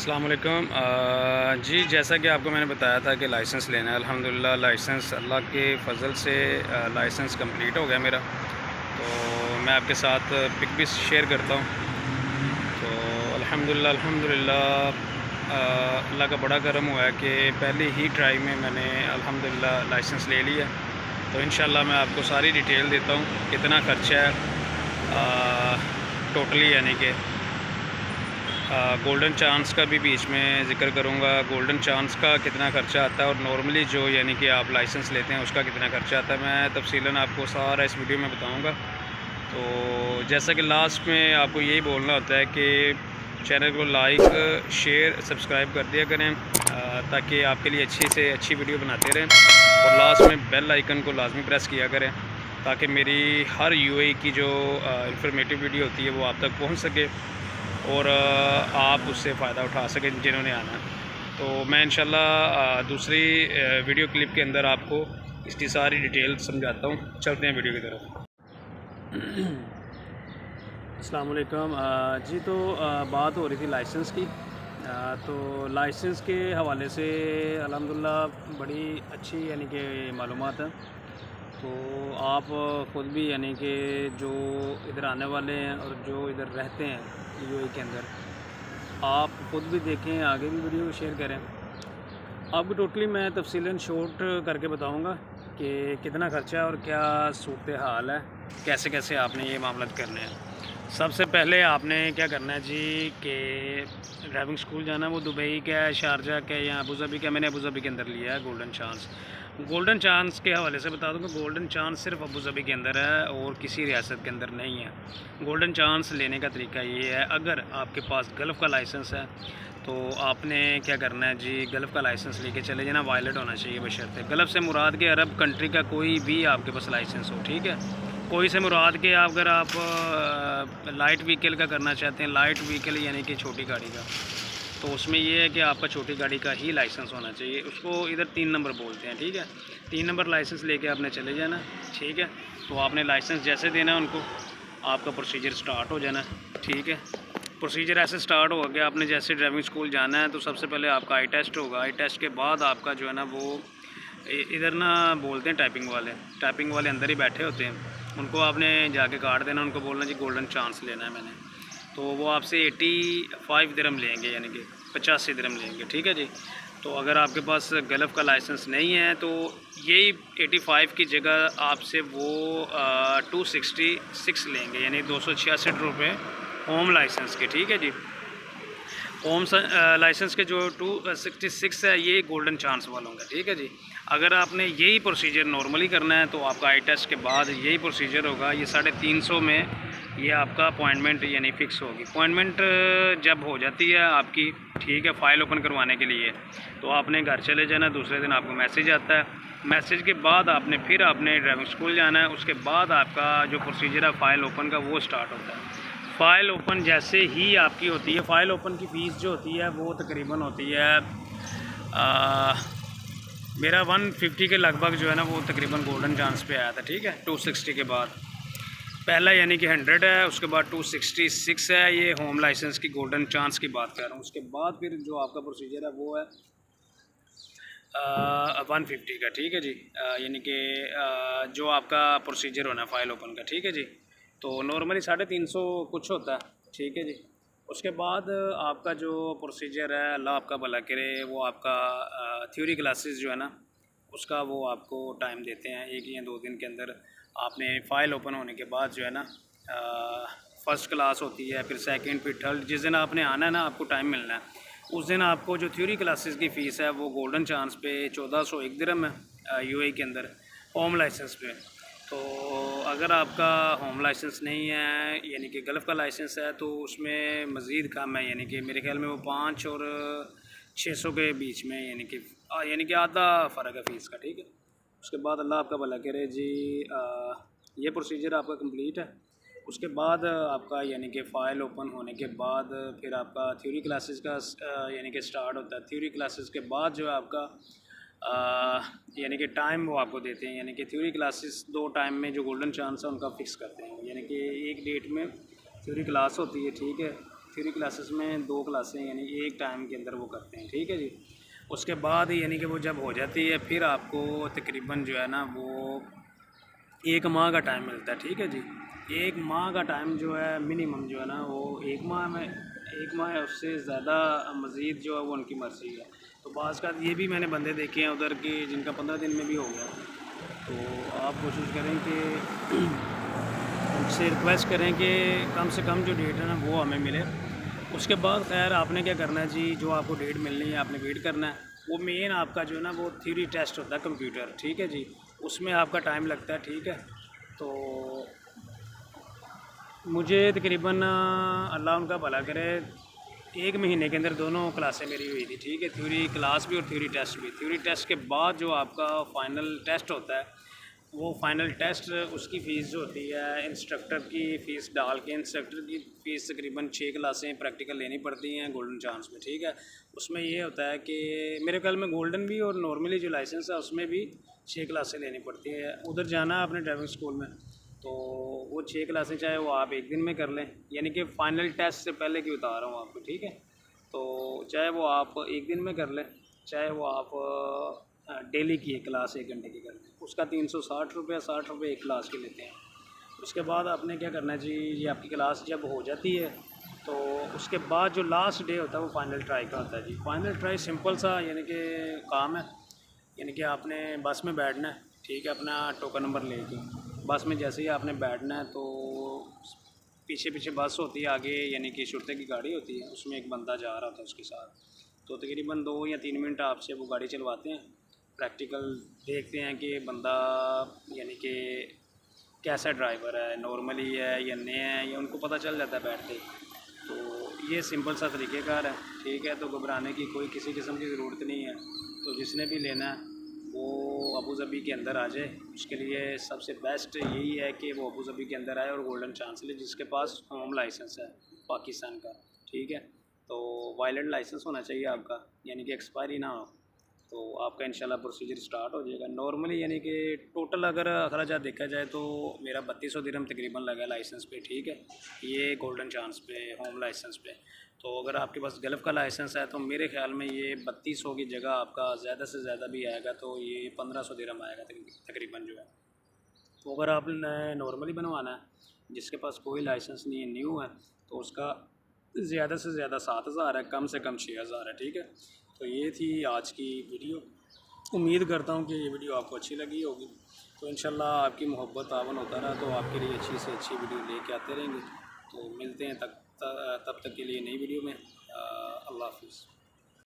अस्सलाम वालेकुम। जी, जैसा कि आपको मैंने बताया था कि लाइसेंस लेना है। अल्हम्दुलिल्लाह लाइसेंस अल्लाह के फ़ज़ल से लाइसेंस कंप्लीट हो गया मेरा। तो मैं आपके साथ पिक भी शेयर करता हूँ। तो अल्हम्दुलिल्लाह अल्लाह का बड़ा करम हुआ है कि पहली ही ट्राई में मैंने अल्हम्दुलिल्लाह लाइसेंस ले लिया। तो इंशाल्लाह मैं आपको सारी डिटेल देता हूँ कितना ख़र्चा है टोटली, यानी कि गोल्डन चांस का भी बीच में ज़िक्र करूँगा। गोल्डन चांस का कितना ख़र्चा आता है और नॉर्मली जो यानी कि आप लाइसेंस लेते हैं उसका कितना ख़र्चा आता है, मैं तफ़सीलन आपको सारा इस वीडियो में बताऊँगा। तो जैसा कि लास्ट में आपको यही बोलना होता है कि चैनल को लाइक, शेयर, सब्सक्राइब कर दिया करें ताकि आपके लिए अच्छी से अच्छी वीडियो बनाते रहें। और लास्ट में बेल आइकन को लाजमी प्रेस किया करें ताकि मेरी हर यूएई की जो इंफॉर्मेटिव वीडियो होती है वो आप तक पहुँच सके और आप उससे फ़ायदा उठा सकें जिन्होंने आना है। तो मैं इंशाल्लाह दूसरी वीडियो क्लिप के अंदर आपको इसकी सारी डिटेल समझाता हूँ। चलते हैं वीडियो की तरफ। अस्सलाम वालेकुम। जी, तो बात हो रही थी लाइसेंस की। तो लाइसेंस के हवाले से अल्हम्दुलिल्लाह बड़ी अच्छी यानी कि मालूमात है। तो आप ख़ुद भी यानी कि जो इधर आने वाले हैं और जो इधर रहते हैं यूएई के अंदर, आप ख़ुद भी देखें, आगे भी वीडियो को शेयर करें। आपको टोटली मैं तफ़सीलन शॉर्ट करके बताऊंगा कि कितना ख़र्चा है और क्या सूरत हाल है, कैसे कैसे आपने ये मामला करने हैं। सबसे पहले आपने क्या करना है जी कि ड्राइविंग स्कूल जाना है। वो दुबई का है, शारजा का है या अबू धाबी का। मैंने अबू धाबी के अंदर लिया है गोल्डन चांस। गोल्डन चांस के हवाले से बता दूं कि गोल्डन चांस सिर्फ अबू धाबी के अंदर है और किसी रियासत के अंदर नहीं है। गोल्डन चांस लेने का तरीका ये है, अगर आपके पास गल्फ़ का लाइसेंस है तो आपने क्या करना है जी, गल्फ़ का लाइसेंस लेके चले जाना। वायलेट होना चाहिए बशर्ते। गल्फ़ से मुराद के अरब कंट्री का कोई भी आपके पास लाइसेंस हो, ठीक है। कोई से मुराद के अगर आप लाइट व्हीकल का करना चाहते हैं, लाइट व्हीकल यानी कि छोटी गाड़ी का, तो उसमें ये है कि आपका छोटी गाड़ी का ही लाइसेंस होना चाहिए। उसको इधर 3 नंबर बोलते हैं, ठीक है। 3 नंबर लाइसेंस लेके आपने चले जाना, ठीक है। तो आपने लाइसेंस जैसे देना उनको, आपका प्रोसीजर स्टार्ट हो जाना, ठीक है। प्रोसीजर ऐसे स्टार्ट होगा कि आपने जैसे ड्राइविंग स्कूल जाना है तो सबसे पहले आपका आई टेस्ट होगा। आई टेस्ट के बाद आपका जो है ना वो इधर ना बोलते हैं टाइपिंग वाले अंदर ही बैठे होते हैं। उनको आपने जाके कार्ड देना, उनको बोलना जी गोल्डन चांस लेना है मैंने। तो वो आपसे 85 दिरहम लेंगे, यानी कि 85 दिरहम लेंगे, ठीक है जी। तो अगर आपके पास गल्फ़ का लाइसेंस नहीं है तो यही 85 की जगह आपसे वो 266 लेंगे, यानी 266 रुपये होम लाइसेंस के, ठीक है जी। होम लाइसेंस के जो 266 है ये गोल्डन चांस वालों का, ठीक है जी। अगर आपने यही प्रोसीजर नॉर्मली करना है तो आपका आई टेस्ट के बाद यही प्रोसीजर होगा। ये 350 में ये आपका अपॉइंटमेंट यानी फ़िक्स होगी। अपॉइंटमेंट जब हो जाती है आपकी, ठीक है, फ़ाइल ओपन करवाने के लिए, तो आपने घर चले जाना। दूसरे दिन आपको मैसेज आता है। मैसेज के बाद आपने ड्राइविंग स्कूल जाना है। उसके बाद आपका जो प्रोसीजर है फ़ाइल ओपन का वो स्टार्ट होता है। फ़ाइल ओपन जैसे ही आपकी होती है, फ़ाइल ओपन की फ़ीस जो होती है वो तकरीबन होती है मेरा 150 के लगभग जो है ना वो तकरीबन गोल्डन चांस पे आया था, ठीक है। 260 के बाद पहला यानी कि 100 है, उसके बाद 266 है। ये होम लाइसेंस की गोल्डन चांस की बात कर रहा हूँ। उसके बाद फिर जो आपका प्रोसीजर है वो है 150 का, ठीक है जी। यानी कि जो आपका प्रोसीजर होना है फ़ाइल ओपन का, ठीक है जी। तो नॉर्मली 350 कुछ होता है, ठीक है जी। उसके बाद आपका जो प्रोसीजर है, अल्लाह आपका भला करे, वो आपका थ्योरी क्लासेस जो है ना उसका वो आपको टाइम देते हैं 1 या 2 दिन के अंदर। आपने फ़ाइल ओपन होने के बाद जो है ना फ़र्स्ट क्लास होती है, फिर सेकंड, फिर थर्ड। जिस दिन आपने आना है ना, आपको टाइम मिलना है, उस दिन आपको जो थ्योरी क्लासेस की फ़ीस है वो गोल्डन चांस पे 1401 दिरहम है यूएई के अंदर होम लाइसेंस पे। तो अगर आपका होम लाइसेंस नहीं है यानी कि गल्फ़ का लाइसेंस है तो उसमें मज़ीद कम है, यानी कि मेरे ख्याल में वो 5 और 600 के बीच में, यानी कि आधा फ़र्क है फ़ीस का, ठीक है। उसके बाद अल्लाह आपका भला करे जी। ये प्रोसीजर आपका कंप्लीट है। उसके बाद आपका यानी कि फ़ाइल ओपन होने के बाद फिर आपका थ्योरी क्लासेस का यानी कि स्टार्ट होता है। थ्योरी क्लासेस के बाद जो है आपका यानी कि टाइम वो आपको देते हैं, यानी कि थ्योरी क्लासेस 2 टाइम में जो गोल्डन चांस है उनका फ़िक्स करते हैं, यानी कि एक डेट में थ्योरी क्लास होती है, ठीक है। थ्योरी क्लासेस में 2 क्लासें यानी एक टाइम के अंदर वो करते हैं, ठीक है जी। उसके बाद यानी कि वो जब हो जाती है फिर आपको तकरीबन जो है ना वो 1 माह का टाइम मिलता है, ठीक है जी। 1 माह का टाइम जो है मिनिमम जो है ना वो 1 माह में 1 माह है, उससे ज़्यादा मज़ीद जो है वो उनकी मर्ज़ी है। तो बाज़ का ये भी मैंने बंदे देखे हैं उधर के जिनका 15 दिन में भी हो गया। तो आप कोशिश करें कि उनसे रिक्वेस्ट करें कि कम से कम जो डेट है ना वो हमें मिले। उसके बाद खैर आपने क्या करना है जी, जो आपको डेट मिलनी है आपने वेट करना है। वो मेन आपका जो है ना वो थ्योरी टेस्ट होता है कंप्यूटर, ठीक है जी। उसमें आपका टाइम लगता है, ठीक है। तो मुझे तकरीबन अल्लाह उनका भला करे 1 महीने के अंदर दोनों क्लासें मेरी हुई थी, ठीक है। थ्योरी क्लास भी और थ्योरी टेस्ट भी। थ्योरी टेस्ट के बाद जो आपका फ़ाइनल टेस्ट होता है वो फ़ाइनल टेस्ट उसकी फ़ीस जो होती है इंस्ट्रक्टर की फ़ीस डाल के, इंस्ट्रक्टर की फ़ीस तकरीबन 6 क्लासें प्रैक्टिकल लेनी पड़ती हैं गोल्डन चांस में, ठीक है। उसमें ये होता है कि मेरे ख्याल में गोल्डन भी और नॉर्मली जो लाइसेंस है उसमें भी 6 क्लासें लेनी पड़ती है। उधर जाना है अपने ड्राइविंग स्कूल में, तो वो 6 क्लासें चाहे वो आप एक दिन में कर लें, यानी कि फ़ाइनल टेस्ट से पहले की बता रहा हूँ आपको, ठीक है। तो चाहे वो आप एक दिन में कर लें, चाहे वो आप डेली की एक क्लास 1 घंटे की कर लें, उसका 360 रुपये 60 रुपये एक क्लास के लेते हैं। उसके बाद आपने क्या करना है जी, ये आपकी क्लास जब हो जाती है तो उसके बाद जो लास्ट डे होता है वो फ़ाइनल ट्राई का होता है जी। फ़ाइनल ट्राई सिंपल सा यानी कि काम है, यानी कि आपने बस में बैठना है, ठीक है, अपना टोकन नंबर लेके बस में जैसे ही आपने बैठना है तो पीछे पीछे बस होती है, आगे यानी कि शुरते की गाड़ी होती है, उसमें एक बंदा जा रहा था उसके साथ। तो तकरीबन 2 या 3 मिनट आपसे वो गाड़ी चलवाते हैं, प्रैक्टिकल देखते हैं कि बंदा यानी कि कैसा ड्राइवर है, नॉर्मली है या नया है, या उनको पता चल जाता है बैठते ही। तो ये सिंपल सा तरीक़ेकार है, ठीक है। तो घबराने की कोई किसी किस्म की ज़रूरत नहीं है। तो जिसने भी लेना है वो अबू ज़बी के अंदर आ जाए। उसके लिए सबसे बेस्ट यही है कि वो अबू ज़बी के अंदर आए और गोल्डन चांस ले, जिसके पास होम लाइसेंस है पाकिस्तान का, ठीक है। तो वायलेंट लाइसेंस होना चाहिए आपका, यानी कि एक्सपायरी ना हो, तो आपका इंशाल्लाह प्रोसीजर स्टार्ट हो जाएगा नॉर्मली। यानी कि टोटल अगर अखराजात देखा जाए तो मेरा 3200 दिरहम तकरीबन लगा लाइसेंस पे, ठीक है, ये गोल्डन चांस पे, होम लाइसेंस पे। तो अगर आपके पास गल्फ़ का लाइसेंस है तो मेरे ख़्याल में ये 3200 की जगह आपका ज़्यादा से ज़्यादा भी आएगा तो ये 1500 दिरहम आएगा तकरीबन जो है। तो अगर आपने नॉर्मली बनवाना है, जिसके पास कोई लाइसेंस नहीं है, न्यू है, तो उसका ज़्यादा से ज़्यादा 7000 है, कम से कम 6000 है, ठीक है। तो ये थी आज की वीडियो। उम्मीद करता हूँ कि ये वीडियो आपको अच्छी लगी होगी। तो इंशाल्लाह आपकी मोहब्बत तावन होता रहा तो आपके लिए अच्छी से अच्छी वीडियो लेके आते रहेंगे। तो मिलते हैं तब तक के लिए नई वीडियो में।